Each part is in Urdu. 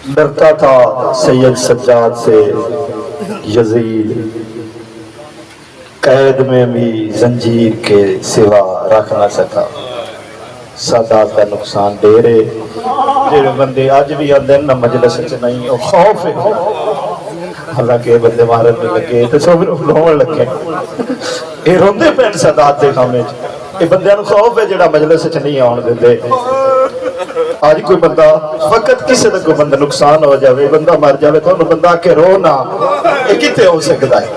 ڈرتا تھا سید سجاد سے یزید، قید میں بھی زنجیر کے سوا رکھ نہ سکا۔ سادات کا نقصان دے رہے جڑے بندے اج بھی آندے نہ مجلس وچ نہیں، او خوف ہے، حالانکہ یہ بندے مارن نہیں لگے تو سب رون لگے، یہ روندے پین سادات دے خامے چ، یہ بندیاں نو خوف ہے جڑا مجلس وچ نہیں آن دے۔ آج کوئی بندہ فقط کسی دا کوئی بندہ نقصان ہو جاوے، بندہ مر جاوے تو انہوں بندہ کہ رو نہ، یہ کتے ہو سکتا ہے؟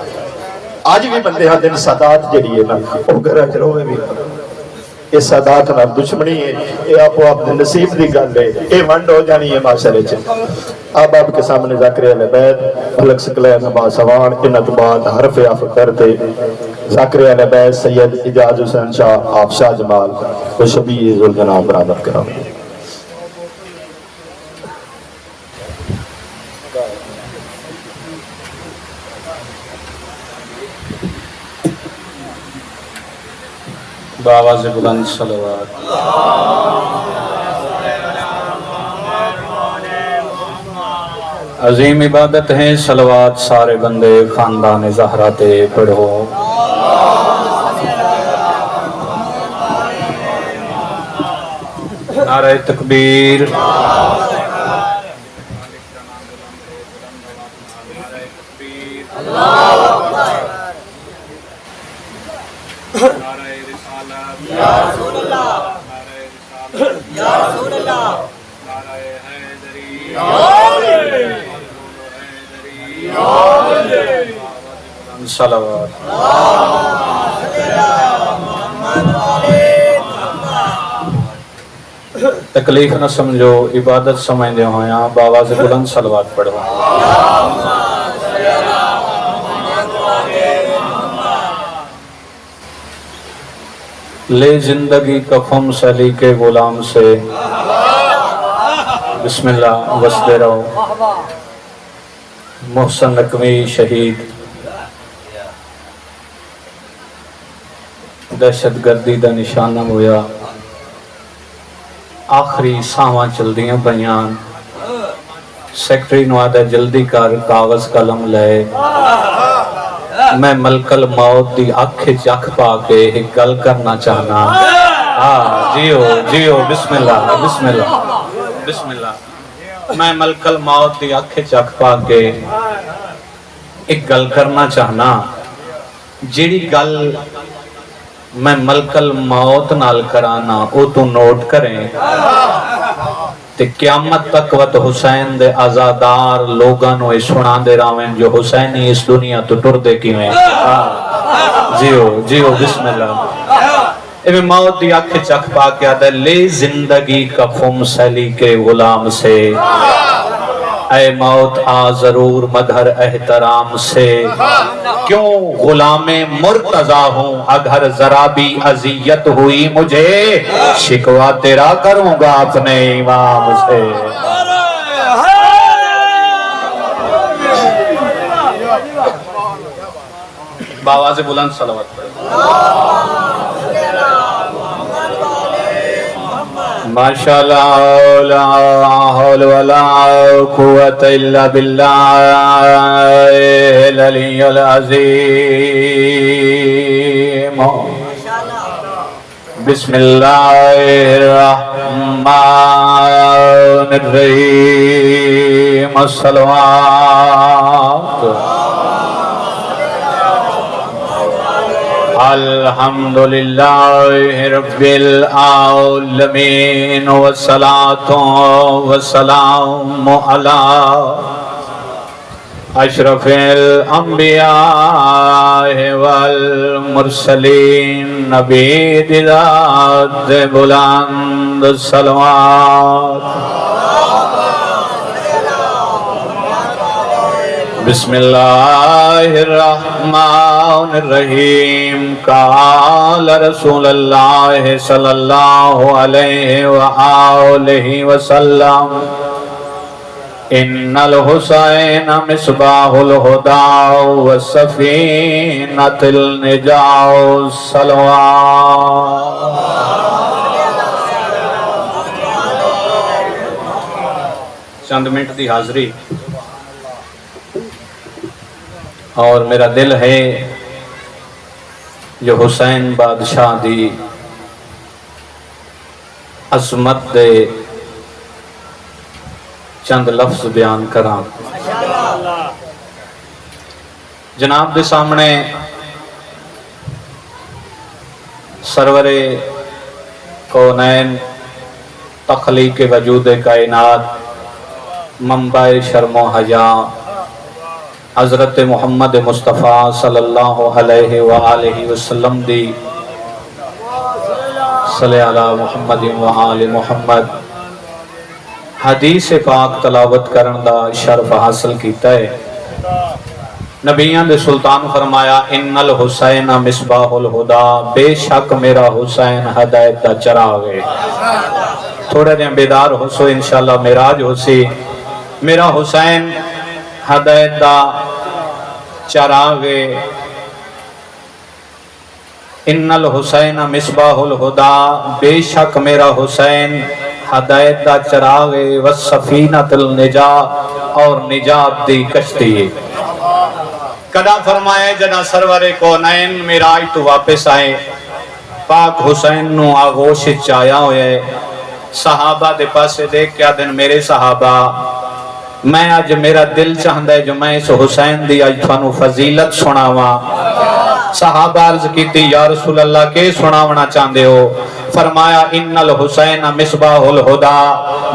آج بھی بندے ہاں دن سادات جڑی ہے نا وہ گھر روے بھی، یہ سادات نہ دشمنی ہے، یہ آپ اپنے نصیب دی گل ہے، یہ ونڈ ہو جانی ہے معاشرے چ۔ اب آپ کے سامنے ذاکر اہل بیت بلک سکلے نبا سوان انت بعد حرف عف کرتے ذاکر اہل بیت سید اجاز حسین شاہ آپ شاہ جمال و شبیہ ذوالجناب برآمد کرام۔ بآواز بلند صلوات۔ عظیم عبادت ہے صلوات سارے بندے خاندان زہرا تے پڑھو۔ نعرہ تکبیر، یا رسول اللہ، یا رسول اللہ، صلوات۔ تکلیف نہ سمجھو، عبادت سمجھتے ہویاں بآواز بلند صلوات پڑھو۔ لے زندگی کا خم سلی کے غلام سے، بسم اللہ وسدے رہو۔ محسن نقوی شہید دہشت گردی دا نشانہ ہویا، آخری ساواں چل دیاں بیان، سیکٹری نوادہ جلدی کر کاغذ قلم لے، میں ملکل موت دی آنکھیں چکھ پا کے ایک گل کرنا چاہنا۔ جیو جیو، بسم اللہ بسم اللہ بسم اللہ۔ میں ملکل موت دی آنکھیں چکھ پا کے ایک گل کرنا چاہنا، جیڑی گل میں ملکل موت نال کرانا او تو نوٹ کریں تے قیامت تک وقت حسین دے آزادار لوگاں نو سنا دے راویں جو حسینی اس دنیا تو ٹر دے کیویں۔ جیو جیو، بسم اللہ۔ میں موت دی آنکھیں چکھ پا کے آدھا، لے زندگی کا خم سلی کے غلام سے، اے موت آ ضرور مدھر احترام سے، کیوں غلام مرتضی ہوں اگر ذرا بھی اذیت ہوئی مجھے، شکوہ تیرا کروں گا اپنے امام سے۔ بآواز بلند صلوات پڑھو۔ ماشاءاللہ لا حول ولا قوة الا باللہ العلی العظیم۔ بسم اللہ الرحمن الرحیم، الصلوات۔ الحمدللہ رب العالمین، والصلاة والسلام علی اشرف الانبیاء والمرسلین، نبی ذات بلند صلوات۔ بسم اللہ الرحمن الرحیم، قال رسول اللہ صلی اللہ علیہ وآلہ وسلم، ان الحسین مصباح الہدی وسفینۃ النجاۃ، صلوات۔ چند منٹ دی حاضری اور میرا دل ہے جو حسین بادشاہ دی عظمت دے چند لفظ بیان کراں۔ جناب دے سامنے سرور کونین تخلیق وجود کائنات منبع شرم و حیا حضرت محمد مصطفیٰ صلی اللہ علیہ وآلہ وسلم دی صلی اللہ محمد وآل محمد حدیث پاک تلاوت کرن دا شرف حاصل کیتا ہے۔ نبیان دے سلطان فرمایا ان الحسین مصباح الہدا، بے شک میرا حسین ہدایت دا چراغ ہے۔ تھوڑے دن بیدار ہو سو انشاءاللہ معراج ہو سی۔ میرا حسین ہدایت دا چراغ ہے۔ ان الحسین مصباح الہدا، بے شک میرا حسین ہدایت دا چراغ ہے، والسفینۃ النجات، اور نجات دی کشتی ہے۔ کدا فرمایا جنا سرور کونین معراج تو واپس آئے، پاک حسین نو آغوش چایا ہوئے، صحابہ دے پاسے دیکھ کیا دن میرے صحابہ، میں آج میرا دل چاہندہ ہے جو میں اس حسین دی آج تھانو فضیلت سناواں۔ صحابہ عرض کی تھی یا رسول اللہ کے سناونا چاہندے ہو؟ فرمایا ان الحسین مصباح الہدا،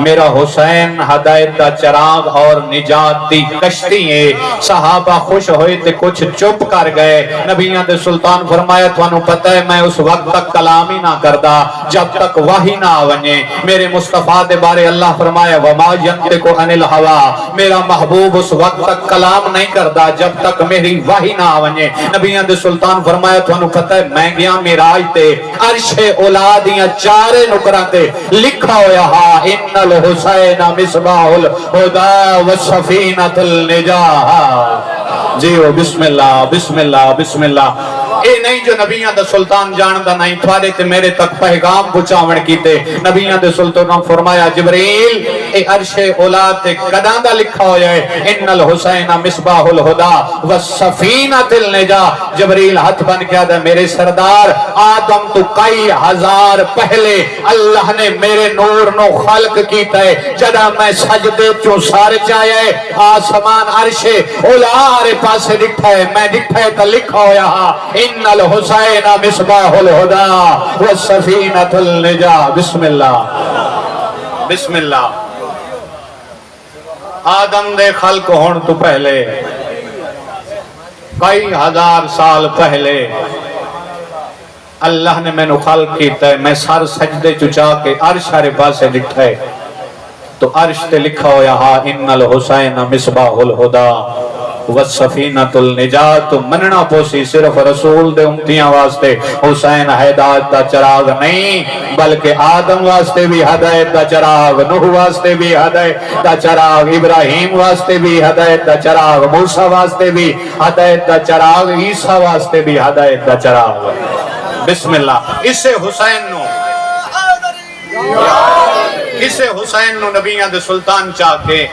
میرا حسین ہدایت دا چراغ اور نجات دی کشتی ہے۔ صحابہ خوش ہوئے تے کچھ چپ کر گئے۔ نبیان دے سلطان فرمایا تھانو پتہ ہے میں اس وقت تک کلام ہی نہ کردا جب تک وحی نہ آونے۔ میرے مصطفیٰ دے بارے اللہ فرمایا وما ینطق عن الہویٰ، میرا محبوب اس وقت تک کلام نہیں کردا جب تک میری وحی نہ آونے۔ نبیان دے سلطان فرمایا تھانو پتہ ہے میں گیا معراج تے، عرش اولاد دیاں چارے نکران تے لکھا ہویا ہاں ان الحسین مصباح الہدا والسفینۃ النجات۔ جیو بسم اللہ بسم اللہ بسم اللہ۔ اے نہیں جو نبیان دا سلطان جاندہ نہیں، تھوڑے تے میرے تک پیغام پچاون کیتے۔ نبیان دے سلطان فرمایا جبریل اے عرش اولاد تے قداں دا لکھا ہویا ہے ان الحسین مصباح الہدا والسفینۃ النجات۔ جبریل ہاتھ بن کیا دا میرے سردار، آدم تو کئی ہزار پہلے اللہ نے میرے نور نو خلق کیتا ہے، جدا میں سجدے چوں سار چاہے آسمان عرش اولار پاسے دکھا ہے، میں دکھا ہے تا لکھا ہویا ہاں ان الحسین مصباح الہدا والسفینۃ النجات۔ بسم اللہ بسم اللہ۔ آدم دے خلق ہون تو پہلے کئی ہزار سال پہلے اللہ نے میں نو خلق کیتا ہے، میں سر سجدے چچا کے عرش ہارے پاسے لکھا ہے تو عرش تے لکھا ہویا ہاں ان الحسین مصباح الہدا والسفینۃ النجات۔ مننا پوسی صرف رسول دے امتیاں واسطے حسین ہدایت دا چراغ نہیں بلکہ آدم واسطے بھی ہدایت دا چراغ، نوح واسطے بھی ہدایت دا چراغ، ابراہیم واسطے بھی ہدایت دا چراغ، موسیٰ واسطے بھی ہدایت دا چراغ، عیسیٰ واسطے بھی ہدایت دا چراغ۔ بسم اللہ۔ اسے حسین نو نبیان دے سلطان چاہ کے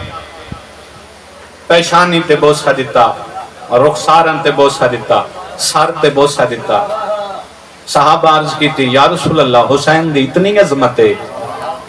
پیشانی تے بوسہ دیتا، رخسارن تے بوسہ دیتا، سر تے بوسہ دیتا۔ صحابہ عرض کی تھی یا رسول اللہ حسین دی اتنی عظمت ہے،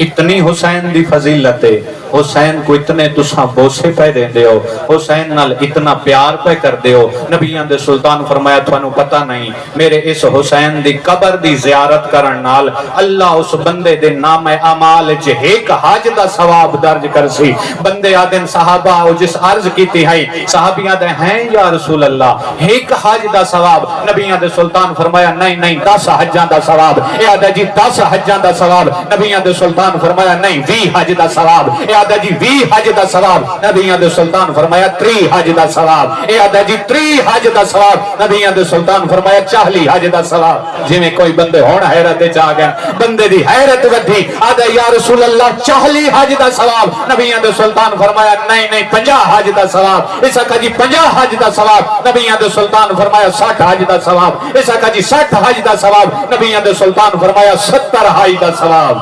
اتنی حسین دی فضیلت ہے، حسین کو اتنے تساں بوسے پہ دیں دے ہو، حسین نال اتنا پیار پہ کر دے ہو۔ نبیان دے سلطان فرمایا تھانو پتہ نہیں میرے اس حسین دی قبر دی زیارت کرن نال اللہ اس بندے دے نام اعمال چ ایک حج دا ثواب درج کر سی۔ بندے آدن صحابہ او جس عرض کیتی ہے صحابیاں دے ہیں یا رسول اللہ ایک حج دا ثواب؟ نبیان دے سلطان فرمایا نہیں نہیں 10 حجاں دا ثواب۔ اے آدھا جی 10 حجاں دا ثواب؟ نبیان دے سلطان فرمایا نہیں 20 حج دا ثواب۔ اے آدھا جی 20 حج دا ثواب؟ نبیان دے سلطان فرمایا 30 حج دا ثواب۔ اے آدھا جی 30 حج دا ثواب؟ نبیان دے سلطان فرمایا 40 حج دا ثواب۔ جی میں کوئی بندے ہون حیرت چاہ گئے، بندے دی حیرت ودھی، آدھا یا رسول اللہ 40 حج دا ثواب؟ نبیان دے سلطان فرمایا نہیں نہیں 50 حج دا ثواب۔ اس کا جی 50 حج دا ثواب؟ نبیان دے سلطان فرمایا 60 حج دا ثواب۔ اس کا جی 60 حج دا ثواب؟ نبیان دے سلطان فرمایا 70 حج دا ثواب۔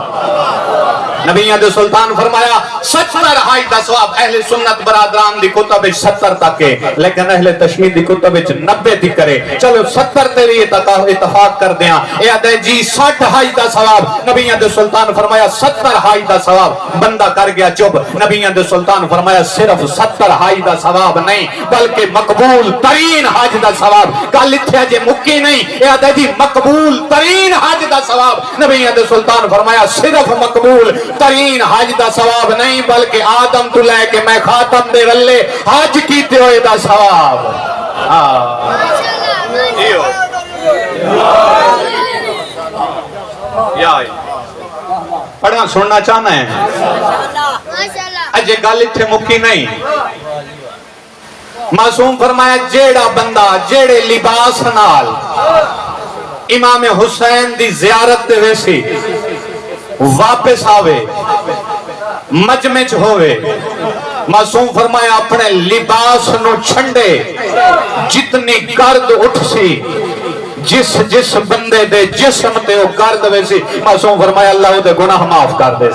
نبیان دے سلطان فرمایا 70 حج دا ثواب اہل سنت برادران دی کتب 70 تک ہے لیکن اہل تشہیر دی کتب 90 تک کرے چلو 70 تے بھی اتفاق کر دیاں اے آدھے جی 60 حج دا ثواب نبیوں دے سلطان فرمایا 70 حج دا ثواب بندہ کر گیا چپ نبیوں دے سلطان فرمایا صرف 70 حج دا ثواب نہیں بلکہ مقبول ترین حج دا ثواب گل اتھے جے مکی نہیں اے آدھے جی مقبول ترین حج دا ثواب نبیوں دے سلطان فرمایا صرف مقبول ترین حج دا ثواب نہیں بلکہ آدم تو لے کے میں خاتم دے رلے حج کیتے ہوئے دا ثواب پڑھنا سننا چاہنا ہے اجے گل اتھے مکی نہیں معصوم فرمایا جیڑا بندہ جیڑے لباس نال امام حسین دی زیارت دے ویسی واپس آوے مجمع ہوئے معصوم فرمایا اپنے لباس نو چھنڈے جتنی گرد اٹھ سی جس بندے دے جسم تے وہ گرد ویسی معصوم فرمایا اللہ وہ دے گناہ معاف کر دے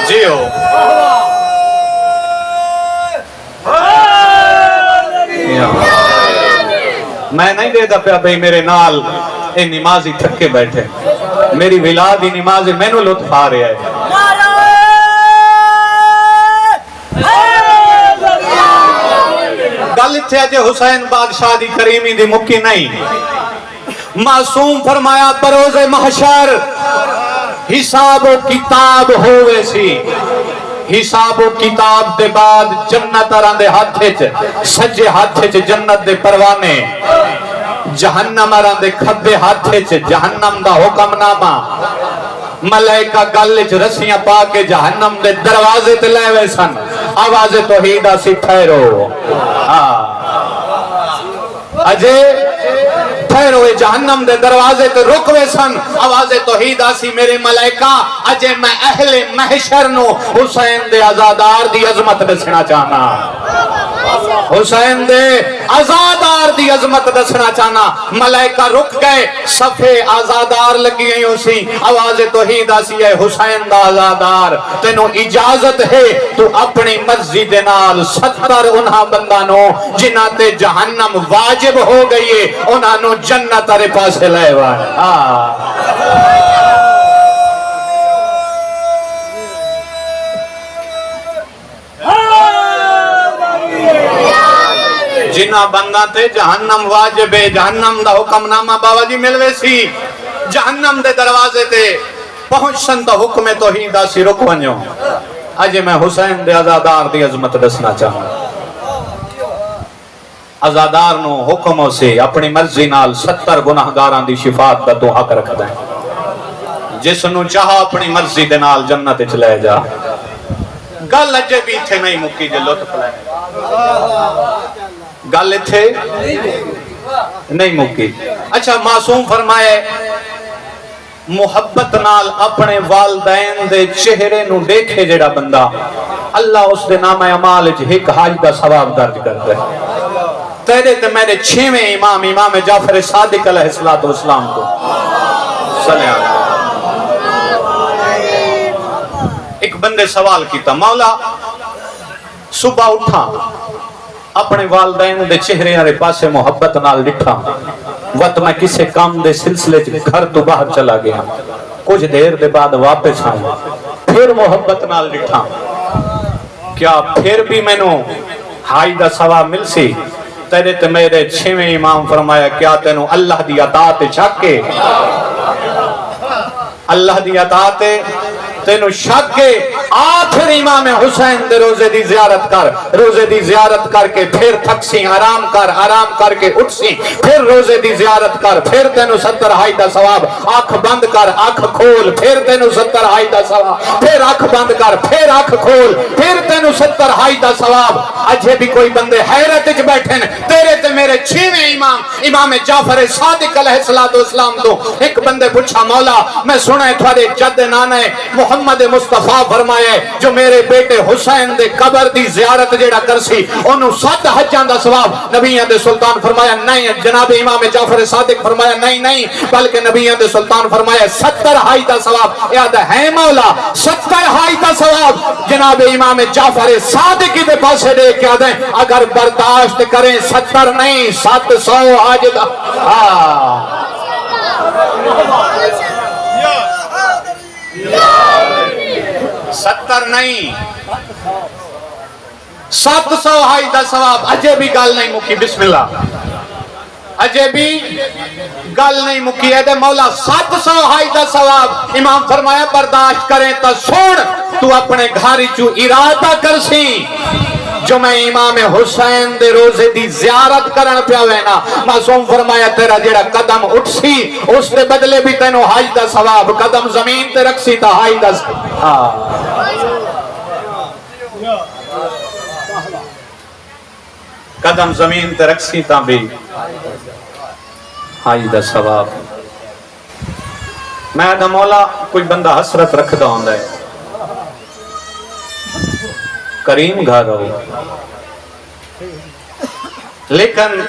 جیو میں نہیں دے دا پیا بھئی میرے نال اے نمازی تھکے بیٹھے میری ولادی نمازی میں نو لطف آ رہا ہے گل اتھے اجے حسین بادشاہ دی کریمی دی مکی نہیں معصوم فرمایا بروز محشر حساب و کتاب ہوئے سی حساب و کتاب دے بعد جنت آران دے ہاتھے سجے ہاتھے جنت دے پروانے جہنم آران دے کھبے ہاتھے جہنم دا حکم نامہ ملائکہ گلچ رسیاں پا کے جہنم دے دروازے تے لے وے سن آواز توحیدہ سی ٹھہرو اجے ٹھہرو جہنم دے دروازے تے رکوے سن آواز توحیدہ سی میرے ملائکہ اجے میں اہل محشر نو حسین دے عزادار دی عظمت دسنا چاہنا حسین دے عزادار دی عظمت دسنا چاہنا ملائکہ رک گئے صفے عزادار لگی گئی ہو سی آواز توحیدہ سی ہے حسین دا عزادار تینوں اجازت ہے تو اپنی مرضی دے نال 70 انہاں بندانوں جنہ تے جہنم واجب ہو گئی ہے انہاں نو جنت ارے پاسے لائے وائے جنہ بندہ تے جہنم واجب ہے جہنم دا حکم نامہ بابا جی ملوے سی جہنم دے دروازے تے پہنچن دا حکم توحیدہ سی رک ونجو اجے میں حسین دے عزادار دی عظمت دسنا چاہوں عزادار نو حکموں سے اپنی مرضی نال 70 گناہگاران دی شفاعت دا تو حق رکھ دیں جس نو چاہا اپنی مرضی دے نال جنت چلے جا گل اجے بھی تھے نہیں مکی جے لطف لے گل تھے نہیں مکی اچھا معصوم فرمائے محبت نال اپنے والدین دے چہرے نو دیکھے جڑا بندہ اللہ اس دے نام اعمال ایک حج دا ثواب درج کر دے تیرے تے میرے 6ویں امام جعفر صادق علیہ السلام کو صلی اللہ ایک بندے سوال کیتا مولا صبح اٹھا اپنے والدین دے چہرے آرے پاسے محبت نال ڈٹھا وقت میں کسے کام دے سلسلے گھر تو باہر چلا گیا کچھ دیر دے بعد واپس آیا پھر محبت نال ڈٹھا کیا پھر بھی میں نو ہائی دا ثواب مل سی تیرے تے میرے 6ویں امام فرمایا کیا تینوں اللہ دی اطاعت چھکے اللہ دی اطاعت تینوں شکے آخر امام حسین دے روزے دی زیارت کر کے پھر تھکسی آرام کر کے اٹھسی پھر روزے دی زیارت کر پھر تینوں 70 حج دا ثواب آنکھ بند کر آنکھ کھول پھر تینوں 70 حج دا ثواب پھر آنکھ بند کر پھر آنکھ کھول پھر تینوں 70 حج دا ثواب اجھے بھی کوئی بندے حیرت وچ بیٹھے تیرے تے میرے 6ویں امام جعفر صادق علیہ السلام تو ایک بندے پوچھا مولا میں سنا ہے تھوڑے جد نانے محمد مصطفیٰ فرمائے فرمایا ہے جو میرے بیٹے حسین دے قبر دی زیارت جیڑا کرسی انہوں 7 حجاں دا ثواب نبیوں دے سلطان فرمایا نہیں جناب امام جعفر صادق فرمایا نہیں بلکہ نبیوں دے سلطان فرمایا 70 حج دا ثواب یاد ہے مولا 70 حج دا ثواب جناب امام جعفر صادق دے پاسے دے کے دیں اگر برداشت کریں 70 نہیں 700 حج دا 70 نہیں 700 حج دا ثواب اجے بھی گل نہیں مکی بسم اللہ اجے بھی گل نہیں مکی ہے دے مولا 700 حج دا ثواب امام فرمایا برداشت کریں تا سن تو اپنے گھاری چو ارادہ کرسی جو میں امام حسین دے روزے دی زیارت کرن پیا وینا معصوم فرمایا تیرا جیڑا قدم اٹھسی اس دے بدلے بھی تینوں حج دا ثواب قدم زمین تے رکھسی تا حج دا قدم زمین تے رکھسی تا بھی حج دا ثواب میں دا مولا کوئی بندہ حسرت رکھ دا ہوندہ ہے کریم گھر ہو لیکن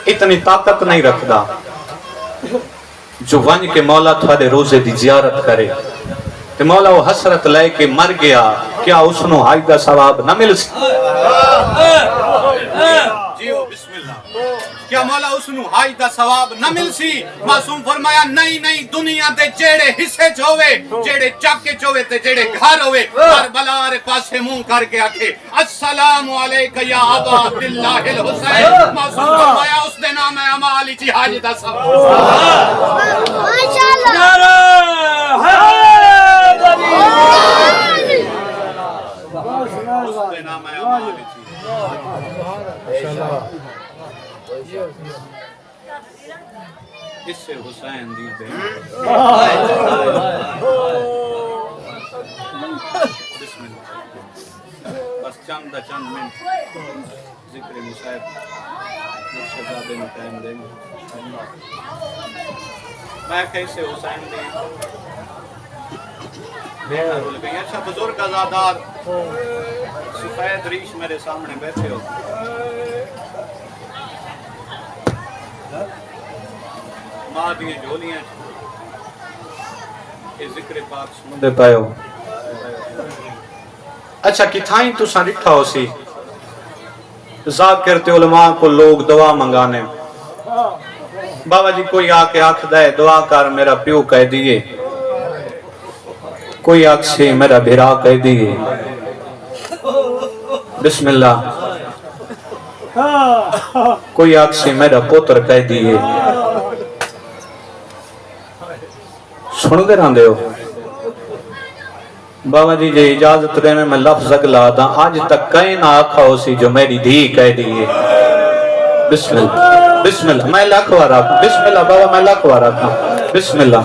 اتنی طاقت نہیں رکھ دا جو ونج کے مولا تھوڑے روزے دی زیارت کرے تو مولا وہ حسرت لے کے مر گیا کیا اس نو حج دا ثواب نہ مل جیو بسم اللہ کیا مولا اس نو حج دا ثواب نہ مل سی معصوم فرمایا نہیں دنیا دے جیڑے حصے چوے جیڑے چاکے چوے تے جیڑے گھر ہوئے کربلا رے پاسے منہ کر کے آکھے السلام علیکہ یا ابا عبداللہ الحسین معصوم فرمایا اس دے نام ہے عمالی جی حج دا ثواب ماشاءاللہ اس دے نام ہے عمالی جی اس سے حسین دی دے بسم اللہ بس چند منٹ ذکر مصاحب شہزادے میں ٹائم دیں گے میں کیسے حسین دی بیٹا رول گئی اچھا بزرگ ازادار سفید ریش میرے سامنے بیٹھے ہو ماں دیئے جھولیاں کہ ذکر پاک سن دے پائے ہو اچھا کتھائیں تو سا رکھا ہو سی ذاکر تے علماء کو لوگ دعا منگانے بابا جی کوئی آکے آکھ دائے دعا کر میرا پیو کہہ دیئے کوئی آکھ سے میرا بھیرا کہہ دیئے بسم اللہ کوئی آکھ سے میرا پوتر کہہ دیئے سن دے رہاں دے ہو بابا جی جے اجازت دینے میں لفظ اگلا دا آج تک کہیں نہ آکھا ہو سی جو میری دھی کہہ دیئے بسم اللہ میں لکھوا رکھا بسم اللہ بابا میں لکھوا رکھا بسم اللہ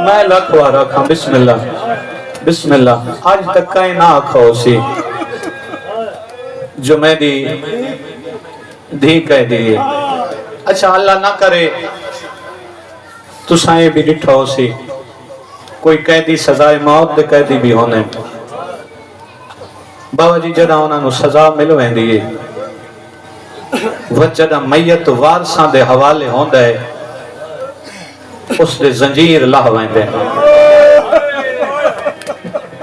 میں لکھوا رکھا بسم اللہ آج تک کہیں نہ آکھا ہو سی جو میری دھی کہہ دیئے اچھا اللہ نہ کرے تو سائیں بھی ڈٹھا ہو سی کوئی قیدی سزائے موت دے قیدی بھی ہونے بابا جی جڑا انہاں نو سزا ملویں دیئے وہ جڑا میت وارثاں دے حوالے ہوندا ہے اس دے زنجیر لاہویں دے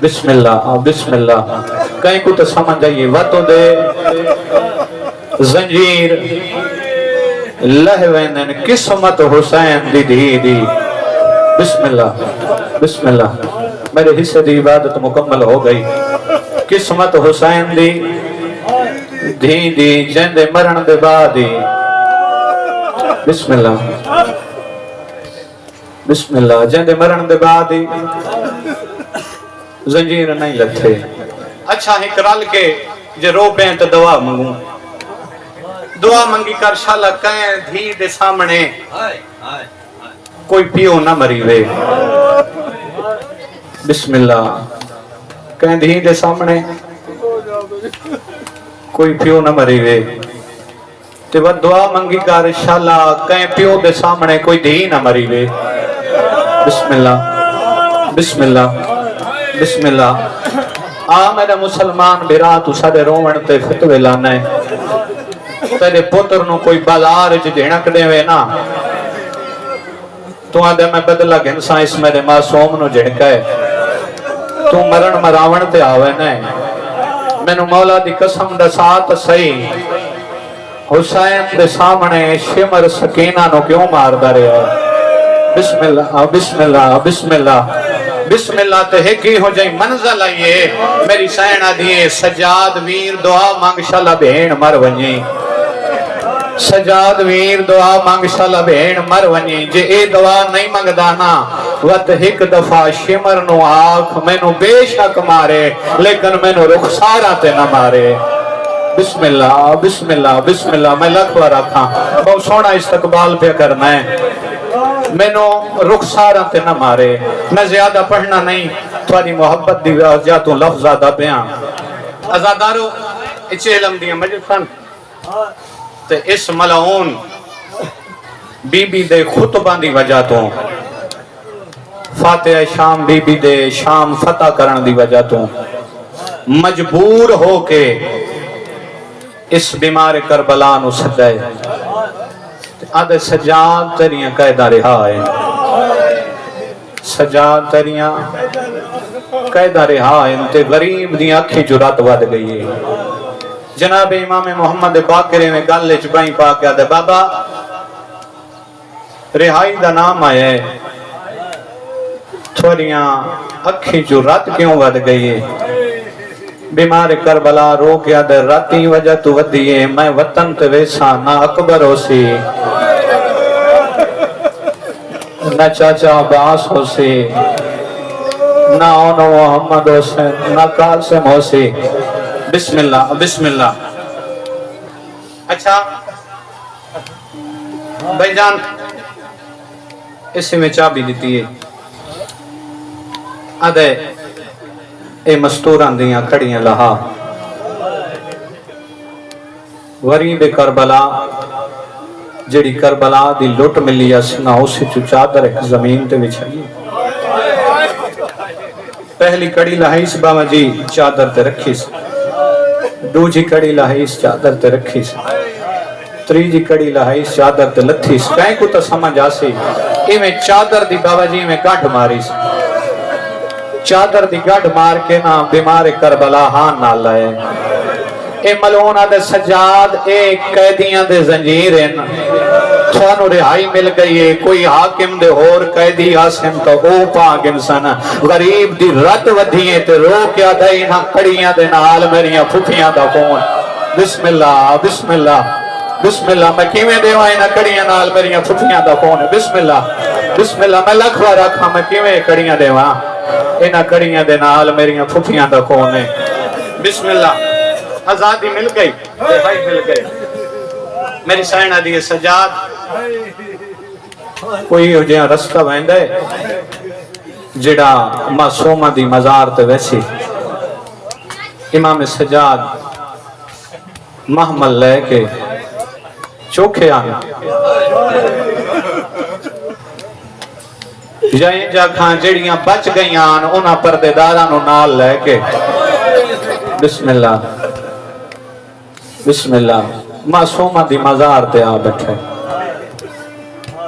بسم اللہ کہیں کو تو سمجھ آئیے واتوں دے زنجیر لہویں دے قسمت حسین دی دی بسم اللہ میرے حصے دی عبادت مکمل ہو گئی قسمت حسین دی دی جندے مرن دے بعد بسم اللہ جندے مرن دے بعد زنجیر نہیں لتھے اچھا ایک رل کے جے رو پیں تو دعا منگوں دعا منگی کر شالا کہیں دھی دے سامنے کوئی پیو نہ مری وے بسم اللہ کہیں دھی دے سامنے کوئی پیو نہ مری وے تے وہ دعا منگی کر شالا کہیں پیو دے سامنے کوئی دھی نہ مری وے بسم اللہ بسم اللہ آ میرے مسلمان بیرا تو سارے رومن تے فتوے لانا ہے تیرے پتر نو کوئی بازار جھڑک دے وے نا تو آدھے میں بدلہ گھنسا اس میرے معصوم نو جھڑکا ہے تو مرن مراون تے آوے نا میں نو مولا دی قسم دا ساتھ صحیح حسین دے سامنے شمر سکینہ نو کیوں مار دا رہا ہے بسم اللہ بسم اللہ بسم اللہ بسم اللہ تے ہکی ہو جائیں منزل آئیے میری سینہ دیئے سجاد ویر دعا مانگ شالہ بہن مر ونی سجاد ویر دعا مانگ شالہ بہن مر ونی جے اے دعا نہیں مانگ دانا وقت ایک دفعہ شمر نو آنکھ میں نو بے شک مارے لیکن میں نو رخسارہ تے نہ مارے بسم اللہ بسم اللہ بسم اللہ میں لکھوا رکھا بہت سونا استقبال پہ کرنا ہے میں نو رخسارہ تے نہ مارے میں زیادہ پڑھنا نہیں تھوڑی محبت دی وجہ تو لفظ آدھا بیان ازادارو اچھے علم دیا مجلسن تے اس ملعون بی بی دے خطبہ دی وجہ تو فاتح شام بی بی دے شام فتح کرن دی وجہ تو مجبور ہو کے اس بیمار کربلا نو سجائے آدھے سجاد تریاں قیدہ رہا ہے سجاد تریاں قیدہ رہا ہے تے غریب دی آنکھیں جرات ود گئی ہے جناب امام محمد باقرے میں گلے چپائیں پا کے آدھے بابا رہائی دا نام آیا ہے تھوڑیاں آنکھیں جرات کیوں ود گئی ہے بیمار کربلا رو کے آدھے راتی وجہ تو ودیے میں وطن تے ویسا نہ اکبر ہو سی نہ چاچا عباس ہو سی نہ اونو محمد ہو سی نہ قاسم ہو سی بسم اللہ بسم اللہ اچھا بھائی جان اسی میں چابی دیتی ہے آدھے اے مستوران دیاں کھڑیاں لہا غریب کربلا جڑی کربلا دی لٹ ملی اسنا اسی چو چادر ایک زمین تے بچھائی پہلی کڑی لہائیس بابا جی چادر تے رکھی سی دوجی کڑی لہائیس چادر تے رکھی سی تریجی کڑی لہائیس چادر تے لتھی سی کہیں کو تا سمجھ آسی میں چادر دی بابا جی میں کانٹ ماری سی چادر دی گڑھ مار کے نا بیمار کربلا ہاں نہ لائے اے ملونہ دے سجاد اے قیدیاں دے زنجیریں تھوانو رہائی مل گئی ہے کوئی حاکم دے اور قیدی آسم تو او پاک انسان غریب دی رد ودھیے تے رو کیا دائی نا کڑیاں دے نال میریاں پھوپیاں دا کون بسم اللہ بسم اللہ بسم اللہ میں کیویں دیوائیں نا کڑیاں نال میریاں پھوپیاں دا کون بسم اللہ میں لکھوا رکھا میں کیویں کڑیاں دیواں اینا کڑیاں دے نال میریاں پھوپیاں دا کون ہے بسم اللہ آزادی مل گئی رہائی مل گئی میری سائنہ دی سجاد کوئی ہو جہاں رستہ ویندہ ہے جڑا معصومہ دی مزار تے ویسی امام سجاد محمل لے کے چوکھے آنا جائیں جا کھان جڑیاں بچ گئیاں انہا پردے دارانو نال لے کے بسم اللہ بسم اللہ معصومہ دی مزار تے آ بیٹھے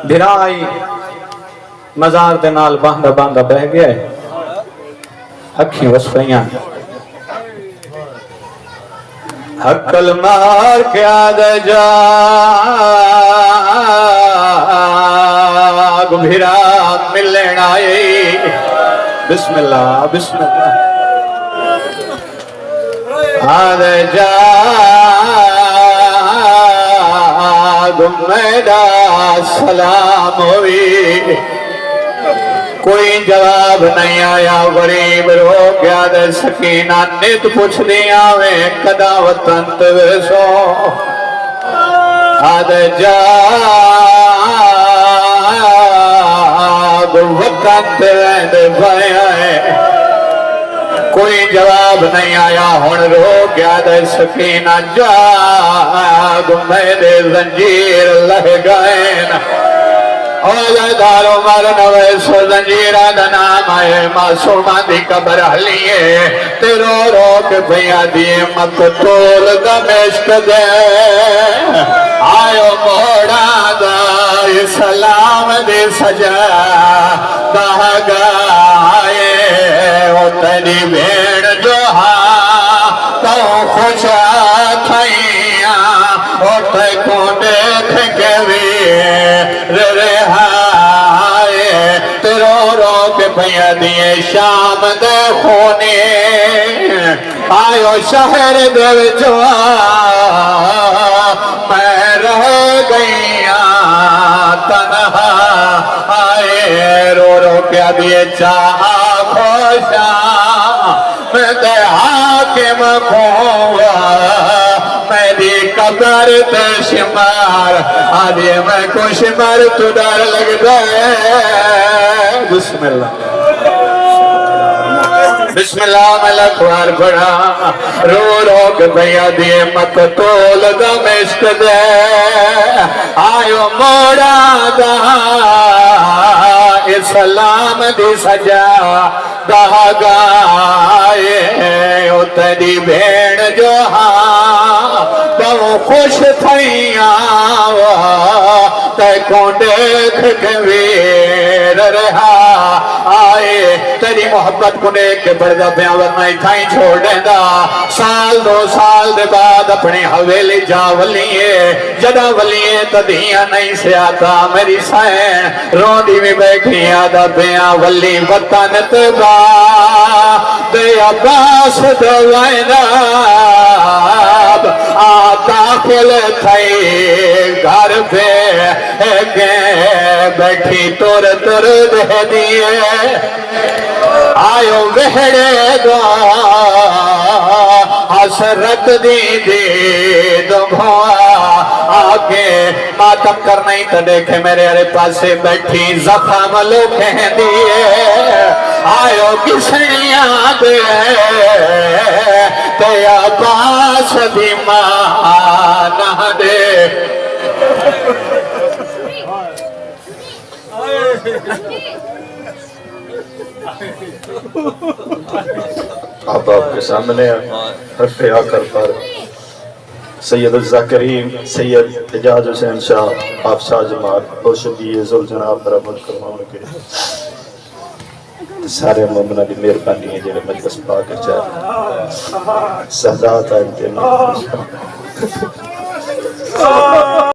بھرائی مزار دے نال باندھا باندھا بہ گئے اکھیں وصفیاں حقل مار کیا دے جا بھرا ملن آئی بسم اللہ بسم اللہ آدھے جا میرا سلام ہوئی کوئی جواب نہیں آیا غریب رو گیا دے سکینہ نیت پوچھ دیا میں کدا وطن تویسو آدھے جا وطن تویسو بھایا ہے کوئی جواب نہیں آیا ہون رو گیا دے سکینہ جاگ میرے زنجیر لہ گئے دار عمر نوے سو زنجیرہ دا نام آئے معصومہ دی قبر حلیے تے رو رو کے بھیا دی مقتول دمشق دے آئیو موڑا دا اسلام دی سجا دہگائے او تیری بھیڑ جو تو خوش تھائیاں او تے کو دیکھ کے بھی رہائے تیرو رو کے بھیا دیے شام دے خونے آئیو شہر دے جو میں رہ گئیاں تنہا آئے رو رو کے دیے چاہ خوشا میں دے حاکم کھوا میری قبر تے شمار آدھے میں کو شمار تو ڈر لگ دے بسم اللہ بسم اللہ ملک وار بڑا رو رو کے بھیا دیے مقتول دمشق دے آئیو موڑا دا اسلام دی سجا دہگائے او تیری بھیڑ جو بہو خوش تھائیاں تے کو دیکھ کے ویر رہا آئے تیری محبت کو دیکھ کے بڑھدا پیاں ورنہ تھائیں چھوڑ دیندہ سال دو سال دے بعد اپنی حویلی جا ولیے جدا ولیے تدھیاں نہیں سے آتا میری سائن روندی میں بیٹھی آدھا پیاں ولی وطن تبا دے عباس دوائناب داخل تھائی گھر پہ بیٹھی تور تور دے دیئے آئیو وہڑے دو حسرت دی دو بھوا آگے ماتم کرنا ہی تو دیکھے میرے ارے پاسے بیٹھی زخم لو کہہ دیئے آئیو کسنیاں دے تیا پاس دی مانا دے اب آپ کے سامنے حرف آخر پر سید الزاکرین سید اجاز حسین شاہ آپ شاہ جماعت اوشدی ذوالجناب برآمد کرواؤں کے سارے مومنہ دی مہربانی ہے جنہیں مجلس پاک چاہے سہدات آئے